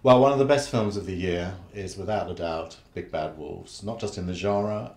Well, one of the best films of the year is without a doubt Big Bad Wolves, not just in the genre,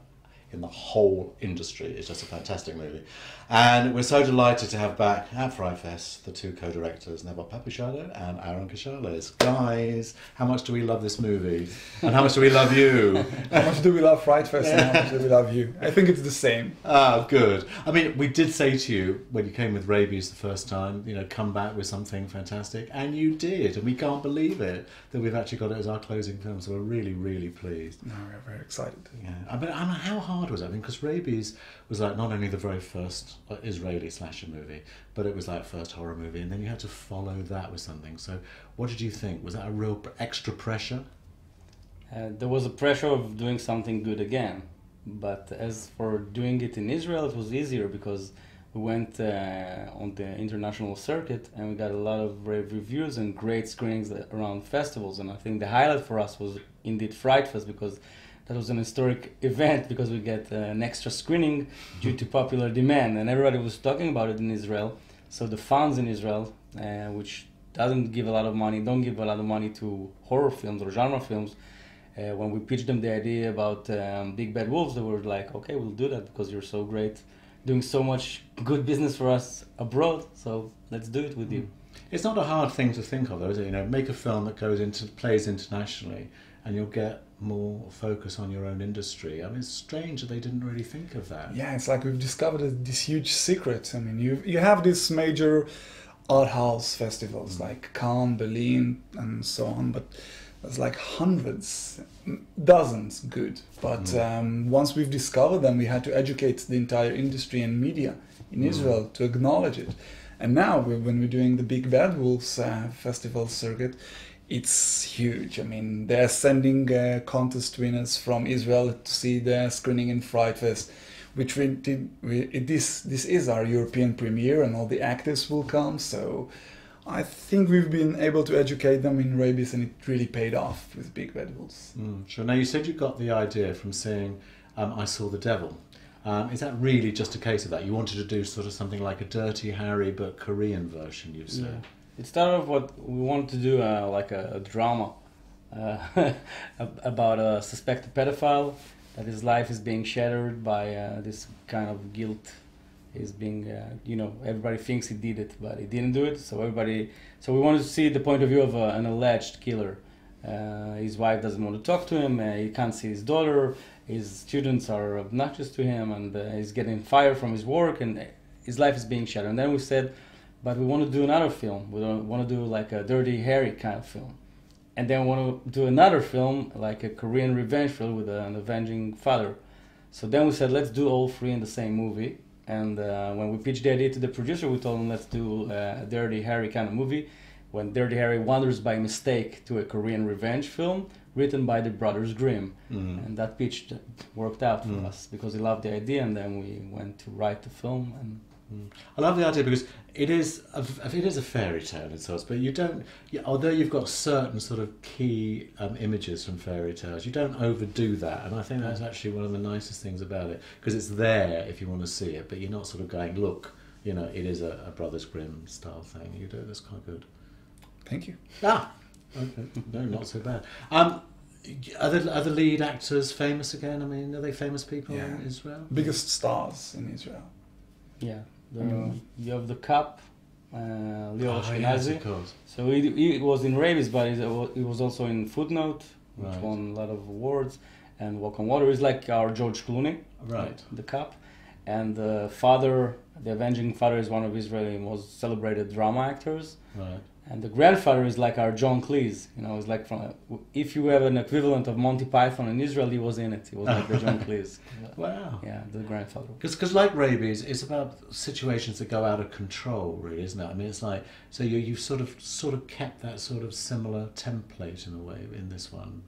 in the whole industry. It's just a fantastic movie. And we're so delighted to have back at FrightFest the two co-directors, Navot Papushado and Aharon Keshales. Guys, how much do we love this movie? And how much do we love you? How much do we love FrightFest and how much do we love you? I think it's the same. Ah, good. I mean, we did say to you when you came with Rabies the first time, you know, come back with something fantastic. And you did. And we can't believe it that we've actually got it as our closing film. So we're really, really pleased. No, we're very excited. Yeah. I mean, how hard was it? I mean, because Rabies was like not only the very first Israeli slasher movie, but it was like first horror movie, and then you had to follow that with something. So what did you think? Was that a real extra pressure? There was a pressure of doing something good again, but as for doing it in Israel, it was easier because we went on the international circuit and we got a lot of rave reviews and great screenings around festivals. And I think the highlight for us was indeed FrightFest, because that was an historic event, because we get an extra screening due to popular demand, and everybody was talking about it in Israel. So the funds in Israel, which don't give a lot of money to horror films or genre films, when we pitched them the idea about Big Bad Wolves, they were like, okay, we'll do that because you're so great, doing so much good business for us abroad, so let's do it with you. It's not a hard thing to think of, though, is it? You know, make a film that plays internationally, and you'll get more focus on your own industry. I mean, it's strange that they didn't really think of that. Yeah, it's like we've discovered this huge secret. I mean, you have these major art house festivals like Cannes, Berlin, and so on, but there's like hundreds, dozens good. But once we've discovered them, we had to educate the entire industry and media in Israel to acknowledge it. And now, when we're doing the Big Bad Wolves festival circuit, it's huge. I mean, they're sending contest winners from Israel to see the screening in FrightFest, which this is our European premiere, and all the actors will come. So I think we've been able to educate them in Rabies, and it really paid off with Big Bad Wolves. Sure. Now, you said you got the idea from seeing I Saw the Devil. Is that really just a case of that? You wanted to do sort of something like a Dirty Harry, but Korean version, you've said? Yeah. It started off what we wanted to do, like a drama about a suspected pedophile, that his life is being shattered by this kind of guilt. He's being, everybody thinks he did it, but he didn't do it. So we wanted to see the point of view of an alleged killer. His wife doesn't want to talk to him. He can't see his daughter. His students are obnoxious to him, and he's getting fired from his work, and his life is being shattered. And then we said, but we want to do another film. We don't want to do like a Dirty Harry kind of film. And then we want to do another film, like a Korean revenge film with an avenging father. So then we said, let's do all three in the same movie. And when we pitched the idea to the producer, we told him, let's do a Dirty Harry kind of movie. When Dirty Harry wanders by mistake to a Korean revenge film written by the Brothers Grimm. And that pitch worked out for us because he loved the idea, and then we went to write the film. And I love the idea because it is a fairy tale in sorts, but you don't. Although you've got certain sort of key images from fairy tales, you don't overdo that, and I think that's actually one of the nicest things about it, because it's there if you want to see it, but you're not sort of going, look, it is a Brothers Grimm style thing. You do that's quite good. Thank you. Okay, no, not so bad. Are the lead actors famous again? I mean, are they famous people in Israel? Biggest stars in Israel. Yeah. You have the Cup, Leo Ashkenazi. Yes, of course. So he was in Rabies, but he was also in Footnote, which Right. won a lot of awards, and Walk on Water. He's like our George Clooney, Right. the Cup. And the father, the Avenging Father, is one of Israeli most celebrated drama actors. Right. And the grandfather is like our John Cleese. It's like if you have an equivalent of Monty Python in Israel, he was in it. He was like the John Cleese. Wow. Yeah, the grandfather. Because like Rabies, it's about situations that go out of control, really, isn't it? I mean, it's like, so you've sort of kept that sort of similar template in a way in this one.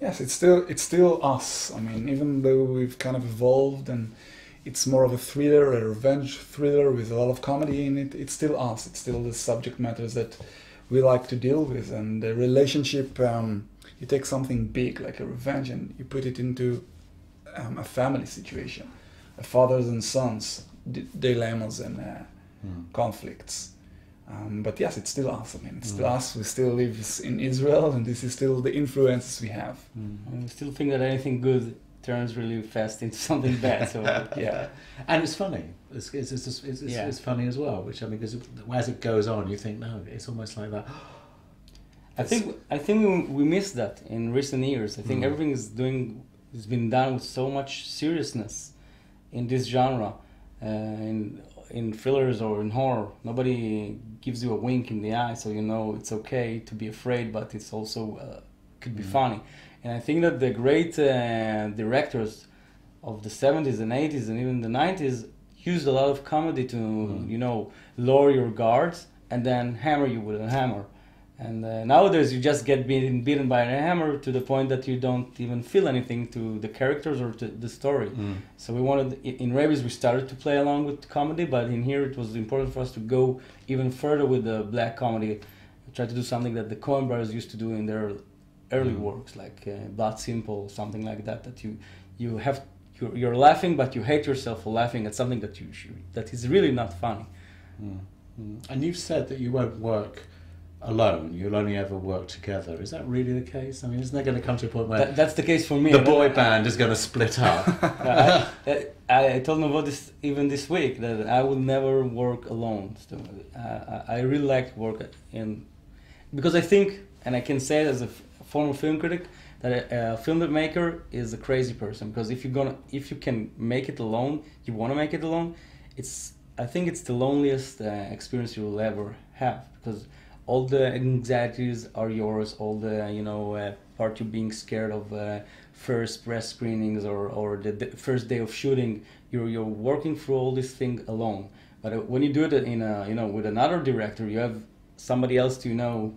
Yes, it's still us. I mean, even though we've kind of evolved and it's more of a thriller, a revenge thriller with a lot of comedy in it, it's still us. It's still the subject matters that we like to deal with. And the relationship, you take something big like a revenge and you put it into a family situation, a fathers and sons dilemmas and conflicts. But yes, it's still us. I mean, it's still us. We still live in Israel, and this is still the influences we have. I still think that anything good turns really fast into something bad. So Yeah. And it's funny. It's funny as well. Which I mean, because as it goes on, you think, no, it's almost like that. I think we missed that in recent years. I think everything has been done with so much seriousness in this genre, in thrillers or in horror. Nobody gives you a wink in the eye, so you know it's okay to be afraid, but it's also could be funny. And I think that the great directors of the 70s and 80s and even the 90s used a lot of comedy to, you know, lower your guards and then hammer you with a hammer. And nowadays you just get beaten by a hammer to the point that you don't even feel anything to the characters or to the story. So we wanted, in Rabies we started to play along with comedy, but in here it was important for us to go even further with the black comedy. We tried to do something that the Coen brothers used to do in their early works, like Blood Simple, something like that, that you're laughing but you hate yourself for laughing at something that is really not funny. And you've said that you won't work alone, you'll only ever work together. Is that really the case? I mean, isn't there going to come to a point where that's the case for me? The boy band is going to split up. I told Navot even this week that I will never work alone. So, I really like to work because I think, and I can say it as a former film critic, that a filmmaker is a crazy person, because if you can make it alone, you want to make it alone. I think it's the loneliest experience you will ever have, because all the anxieties are yours, all the part you being scared of first press screenings or the first day of shooting, you're working through all this thing alone. But when you do it with another director, you have somebody else to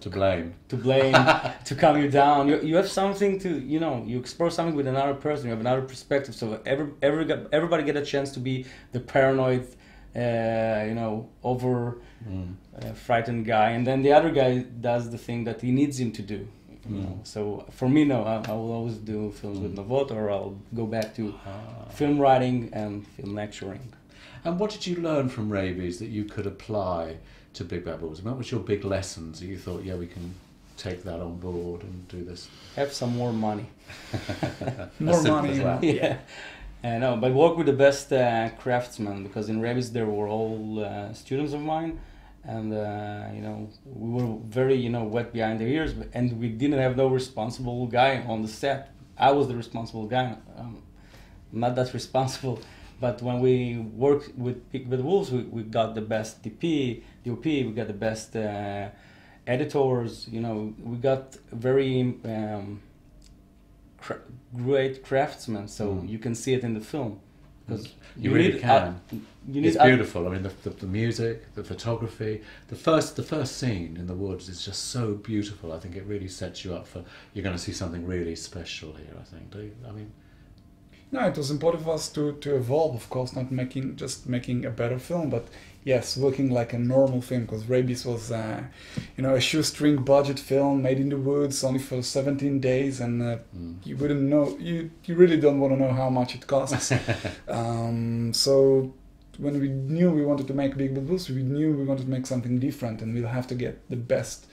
blame to calm you down. You have something to you explore something with another person. You have another perspective. So everybody get a chance to be the paranoid, frightened guy, and then the other guy does the thing that he needs him to do. So for me, I will always do films with Navot, or I'll go back to film writing and film lecturing. And what did you learn from Rabies that you could apply to Big Bad Wolves? What was your big lessons that you thought, we can take that on board and do this? Have some more money. More money. Well. Yeah. No, but work with the best craftsmen, because in Rabies there were all students of mine, and we were very wet behind the ears, and we didn't have no responsible guy on the set. I was the responsible guy. Not that responsible, but when we worked with Big Bad Wolves, we got the best DOP, we got the best editors. We got very great craftsmen, so you can see it in the film. Because you really can. It's beautiful. I mean, the music, the photography, the first scene in the woods is just so beautiful. I think it really sets you up for, you're going to see something really special here, I think. No, it was important for us to evolve, of course, not making a better film, but yes, working like a normal film, because Rabies was, a shoestring budget film made in the woods only for 17 days, and you wouldn't know, you really don't want to know how much it costs. So when we knew we wanted to make Big Bad Wolves, we knew we wanted to make something different, and we'll have to get the best,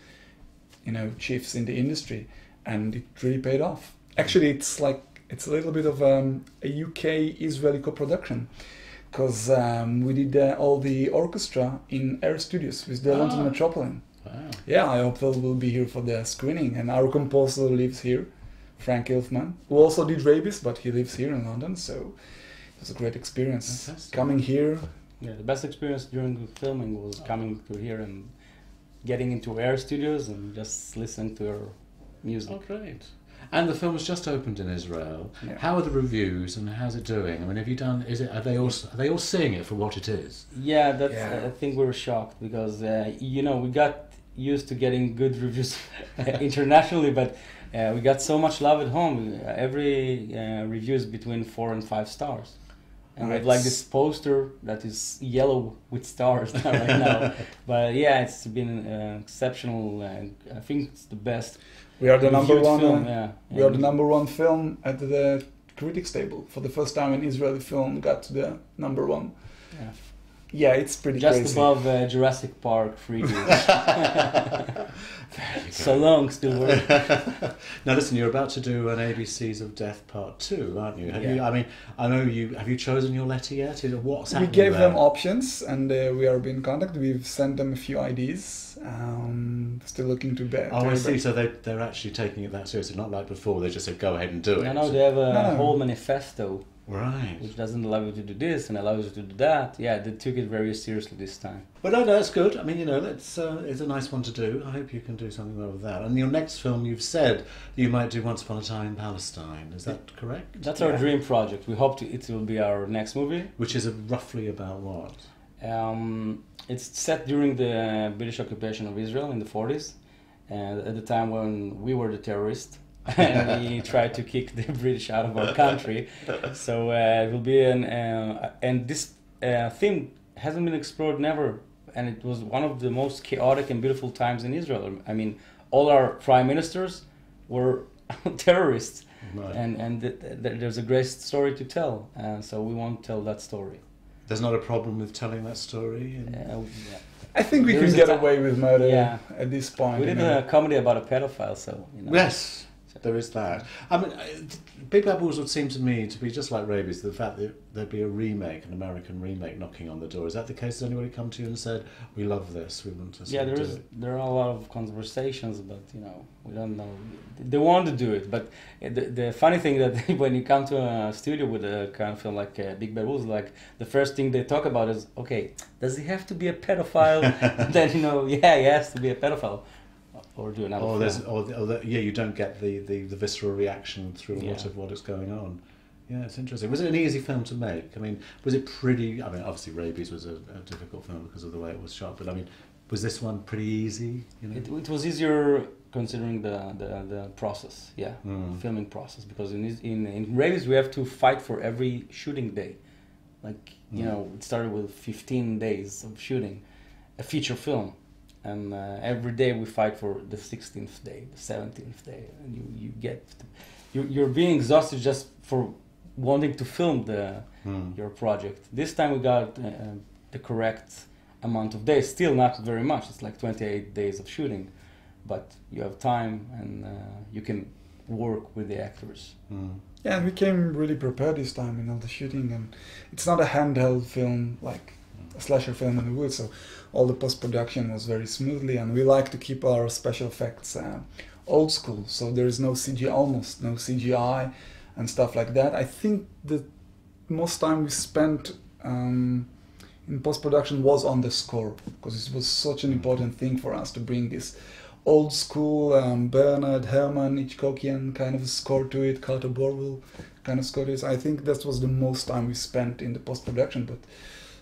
chiefs in the industry, and it really paid off. Actually, it's a little bit of a UK-Israeli co-production, because we did all the orchestra in Air Studios with the London Metropolitan. Wow. Yeah, I hope they will be here for the screening. And our composer lives here, Frank Ilfman, who also did Rabies, but he lives here in London, so it was a great experience. Fantastic. Coming here. Yeah, the best experience during the filming was coming to here and getting into Air Studios and just listening to your music. Oh, great. And the film was just opened in Israel. Yeah. How are the reviews and how's it doing? I mean, have you done? Are they all seeing it for what it is? Yeah, I think we were shocked, because we got used to getting good reviews internationally, but we got so much love at home. Every review is between 4 and 5 stars. And we have like this poster that is yellow with stars right now. But yeah, it's been exceptional. I think it's the best. We are the number one. Film, we are the number one film at the critics table. For the first time, an Israeli film got to the number one. Yeah. Yeah, it's pretty Just crazy. above Jurassic Park 3D. So long, still working. Now listen, you're about to do an ABCs of Death Part 2, aren't you? Have Yeah. you? I mean, I know you. Have you chosen your letter yet? What's We happening gave there? them options, and we are in contact. We've sent them a few IDs. Still looking to bet. Oh, I see. So they're actually taking it that seriously, not like before. They just said go ahead and do it. No, they have a No. whole manifesto Right. which doesn't allow you to do this and allows you to do that. Yeah, they took it very seriously this time. But no, that's good. I mean, it's a nice one to do. I hope you can do something well with that. And your next film, you've said you might do Once Upon a Time in Palestine. Is that correct? That's our dream project. We hope it will be our next movie. Which is roughly about what? It's set during the British occupation of Israel in the 40s, and at the time when we were the terrorists. And we tried to kick the British out of our country. So it will be and this theme hasn't been explored never, and it was one of the most chaotic and beautiful times in Israel. I mean, all our prime ministers were terrorists, Right. and there's a great story to tell, so we won't tell that story. There's not a problem with telling that story? I think we There can is a get ti- away with murder Yeah. at this point. We did a comedy about a pedophile, so Yes, there is that. I mean, Big Bad Wolves would seem to me to be just like Rabies, the fact that there'd be a remake, an American remake knocking on the door. Is that the case? Has anybody come to you and said, we love this, we want to Yeah, sort of do it? there are a lot of conversations, but we don't know. They want to do it, but the funny thing that when you come to a studio with a kind of film like Big Bad Wolves, like the first thing they talk about is, okay, does he have to be a pedophile? Then yeah, he has to be a pedophile, or do another film. Yeah, you don't get the visceral reaction through a lot of what is going on. Yeah, it's interesting. Was it an easy film to make? I mean, was it pretty? I mean, obviously Rabies was a difficult film because of the way it was shot, but I mean, was this one pretty easy? It was easier considering the process, filming process, because in Rabies we have to fight for every shooting day. Like it started with 15 days of shooting a feature film, and every day we fight for the 16th day, the 17th day, and you're being exhausted just for wanting to film your project. This time we got the correct amount of days, still not very much, it's like 28 days of shooting, but you have time and you can work with the actors. Yeah, and we came really prepared this time in all the shooting, and it's not a handheld film like a slasher film in the woods, so all the post-production was very smoothly, and we like to keep our special effects old school, so there is no CGI, almost no CGI and stuff like that. I think the most time we spent in post-production was on the score, because it was such an important thing for us to bring this old school Bernard Herrmann Hitchcockian kind of score to it, Carter Burwell kind of score to it. I think that was the most time we spent in the post-production, but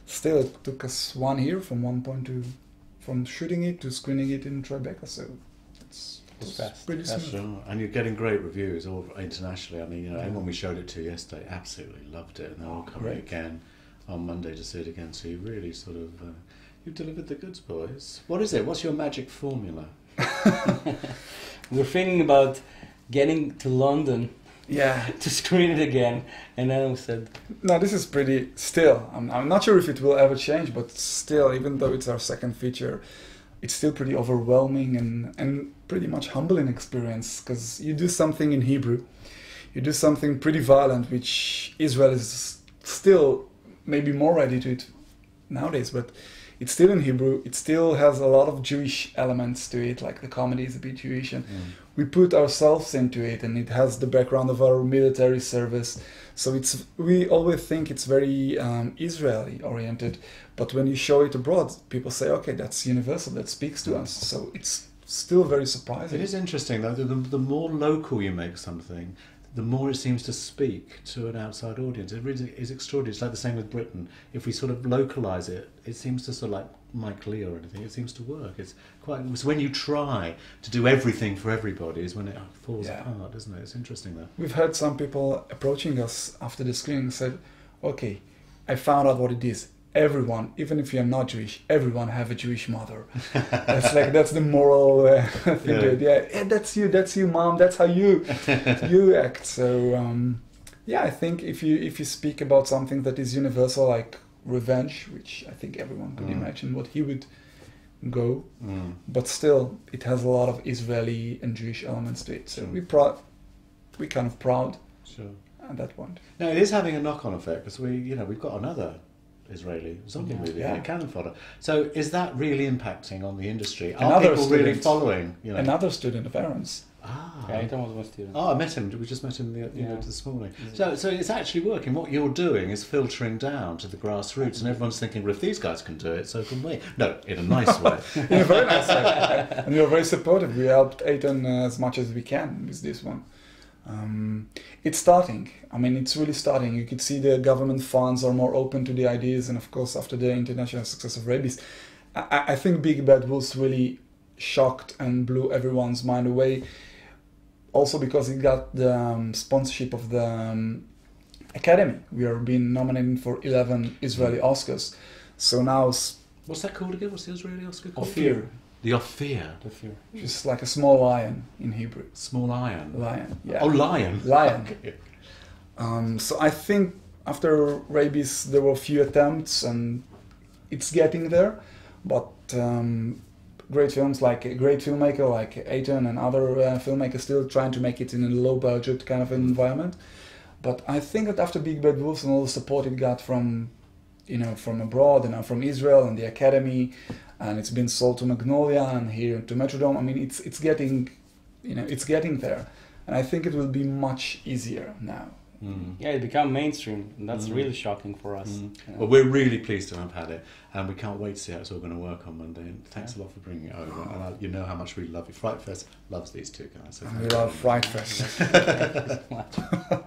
still it took us 1 year from shooting it to screening it in Tribeca, so it's fast. pretty smooth. Sure. And you're getting great reviews all internationally. I mean, everyone we showed it to yesterday absolutely loved it, and they're all coming again on Monday to see it again. So you really sort of you delivered the goods, boys. What is it? What's your magic formula? We're thinking about getting to London to screen it again, and then we said, no, this is pretty still. I'm not sure if it will ever change, but still, even though it's our second feature, it's still pretty overwhelming and pretty much humbling experience, because you do something in Hebrew, you do something pretty violent, which Israel is still maybe more ready to it nowadays, but it's still in Hebrew, it still has a lot of Jewish elements to it, like the comedy is a bit Jewish, and we put ourselves into it, and it has the background of our military service, so we always think it's very Israeli oriented, but when you show it abroad, people say, okay, that's universal, that speaks to us, so it's still very surprising. It is interesting though, the more local you make something, the more it seems to speak to an outside audience. It really is extraordinary. It's like the same with Britain. If we sort of localise it, it seems to sort of like Mike Lee or anything, it seems to work. It's when you try to do everything for everybody is when it falls apart, isn't it? It's interesting though. We've had some people approaching us after the screening said, okay, I found out what it is. Everyone, even if you're not Jewish, everyone have a Jewish mother. That's the moral thing. Yeah, that's you, mom. That's how you act. So I think if you speak about something that is universal, like revenge, which I think everyone could imagine what he would go. Mm. But still, it has a lot of Israeli and Jewish elements to it. So Sure. we're kind of proud Sure. at that point. No, it is having a knock-on effect because we've got another Israeli zombie movie, Yeah. Cannon Fodder. So is that really impacting on the industry? Are Another people really student. following? Another student of Aaron's. Ah. Yeah, Aiton was one student. Oh, I met him. We just met him Yeah. this morning. Yeah. So it's actually working. What you're doing is filtering down to the grassroots, and everyone's thinking, well, if these guys can do it, so can we. No, in a nice way. In a very nice way. And we are very supportive. We helped Aiton as much as we can with this one. It's starting. I mean, it's really starting. You could see the government funds are more open to the ideas, and of course, after the international success of Rabies, I think Big Bad Wolves really shocked and blew everyone's mind away. Also because it got the sponsorship of the Academy. We are being nominated for 11 Israeli Oscars. So now What's that called again? What's the Israeli Oscar called? Ophir, The Ophir. The fear. which is like a small lion in Hebrew. Small iron. Lion, yeah. Oh, lion. Lion. Okay. So I think after Rabies there were a few attempts and it's getting there, but great films like a great filmmaker like Aiton and other filmmakers still trying to make it in a low budget kind of environment. But I think that after Big Bad Wolves and all the support it got from abroad and from Israel and the Academy, and it's been sold to Magnolia and here to Metrodome. I mean, it's getting, it's getting there, and I think it will be much easier now. Mm. Yeah, it became mainstream, and that's really shocking for us. Mm. You know. Well, we're really pleased to have had it, and we can't wait to see how it's all going to work on Monday. And thanks a lot for bringing it over. And you know how much we love you. FrightFest loves these two guys. So And we love FrightFest. Thank you so much.